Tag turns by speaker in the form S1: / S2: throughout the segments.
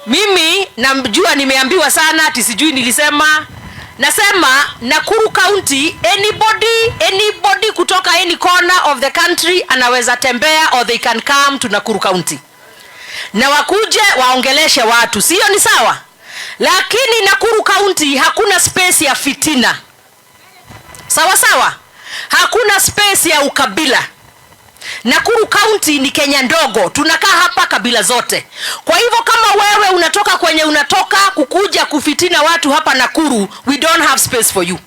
S1: Mimi namjua, nimeambiwa sana ati sijui nilisema. Nasema Nakuru County, anybody kutoka any corner of the country anaweza tembea, or they can come to Nakuru County na wakuje waongeleshe watu, sio? Ni sawa. Lakini Nakuru County hakuna space ya fitina, sawa sawa, hakuna space ya ukabila. Nakuru County ni Kenya ndogo, tunakaa hapa kabila zote. Kwa hivyo kama wewe unatoka kwenye unatoka kukuja kufitina watu hapa Nakuru, we don't have space for you.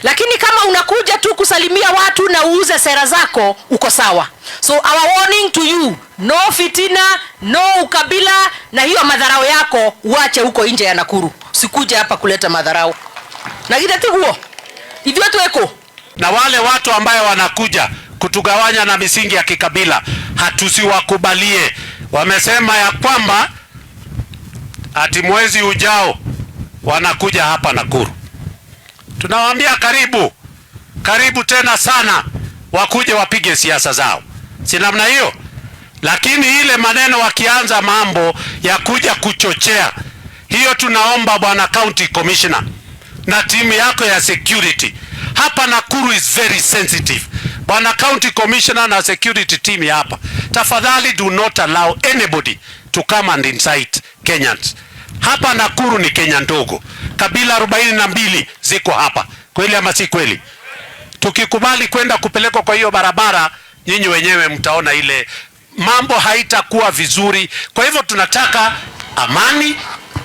S1: Lakini kama unakuja tu kusalimia watu na uuze sera zako, uko sawa. So our warning to you, no fitina, no ukabila, na hiyo madharau yako uache huko nje ya Nakuru. Usikuje hapa kuleta madharau. Na githeti huo hivyo tuweko.
S2: Na wale watu ambaye wanakuja kutugawanya na misingi ya kikabila, hatusiwakubalie. Wamesema ya kwamba ati mwezi ujao wanakuja hapa Nakuru. Tunawaambia karibu tena sana, wakuje wapige siasa zao, si namna hiyo. Lakini ile maneno wakianza mambo ya kuja kuchochea, hiyo tunaomba bwana county commissioner na timu yako ya security hapa Nakuru is very sensitive. Bwana county commissioner na security team hapa, tafadhali do not allow anybody to come and incite Kenyans. Hapa Nakuru ni Kenya ndogo, kabila 42 ziko hapa, kweli ama si kweli? Tukikubali kwenda kupelekwa kwa hiyo barabara, nyinyi wenyewe mtaona ile mambo haitakuwa vizuri. Kwa hivyo tunataka amani,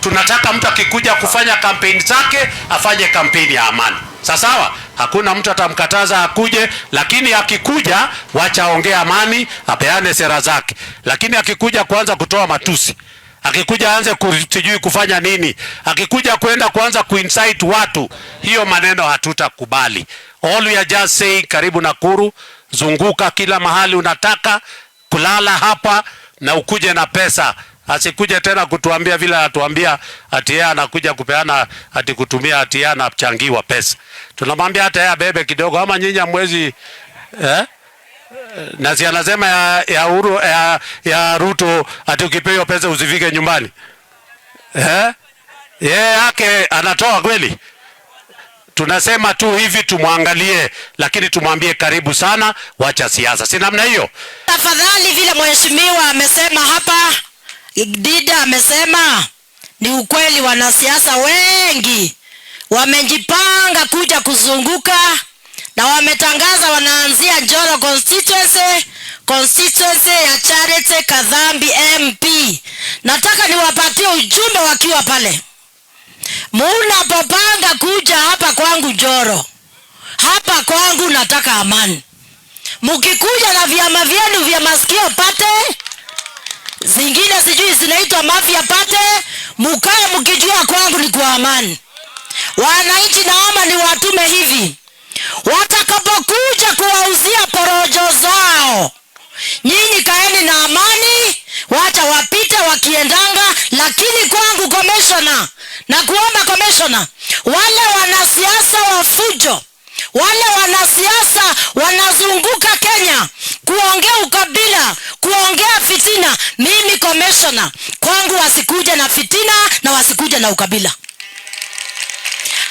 S2: tunataka mtu akikuja kufanya kampeni zake afanye kampeni ya amani. Sawa, hakuna mtu atamkataza akuje, lakini akikuja wacha ongea amani, apeane sera zake. Lakini akikuja kuanza kutoa matusi, akikuja aanze kujui kufanya nini, akikuja kwenda kuanza kuincite watu, hiyo maneno hatutakubali. All we are just saying, karibu Nakuru, zunguka kila mahali unataka kulala hapa na ukuje na pesa. Asikuje tena kutuambia vile atuambia ati yeye anakuja kupeana ati kutumia ati yeye anachangiwa pesa. Tunamwambia hata yeye bebe kidogo, ama nyinyi mwezi na si anasema ya Ruto ati ukipewa pesa usifike nyumbani. Yeye yake anatoa kweli. Tunasema tu hivi tumwangalie, lakini tumwambie karibu sana, wacha siasa. Si namna hiyo.
S3: Tafadhali vile mheshimiwa amesema hapa, Dida amesema ni ukweli, wanasiasa wengi wamejipanga kuja kuzunguka na wametangaza wanaanzia Njoro constituency ya Charity Kadhambi MP. Nataka niwapatie ujumbe wakiwa pale. Mnapopanga kuja hapa kwangu Njoro, hapa kwangu nataka amani. Mkikuja na vyama vyenu vya masikio pate, zingine sijui zinaitwa mafia pate, mkae mkijua kwangu ni kwa amani. Wananchi naomba ni watume hivi, watakapokuja kuwauzia porojo zao, nyinyi kaeni na amani, wacha wapite wakiendanga. Lakini kwangu commissioner, na kuomba commissioner, wale wanasiasa wa fujo, wale wanasiasa wanazunguka Kenya kuongea ukabila, kuongea fitina, mimi commissioner, kwangu wasikuje na fitina na wasikuje na ukabila.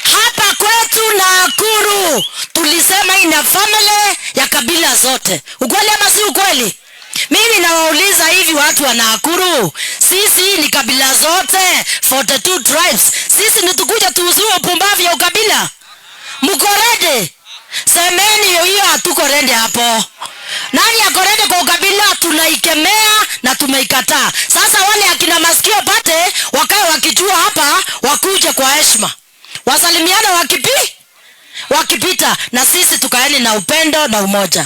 S3: Hapa kwetu Nakuru tulisema ina family ya kabila zote. Ukweli ama si ukweli? Mimi nawauliza hivi watu wa Nakuru, sisi ni kabila zote 42 tribes. Sisi nitukuja tuuziwe upumbavu ya ukabila? Mko ready? Semeni hiyo hatuko ready hapo. Nani yako ready kwa ukabila? Tunaikemea na tumeikataa. Sasa wale akina masikio pate wakae wakijua hapa, wakuje kwa heshima, wasalimiana wakipita, na sisi tukaeni na upendo na umoja.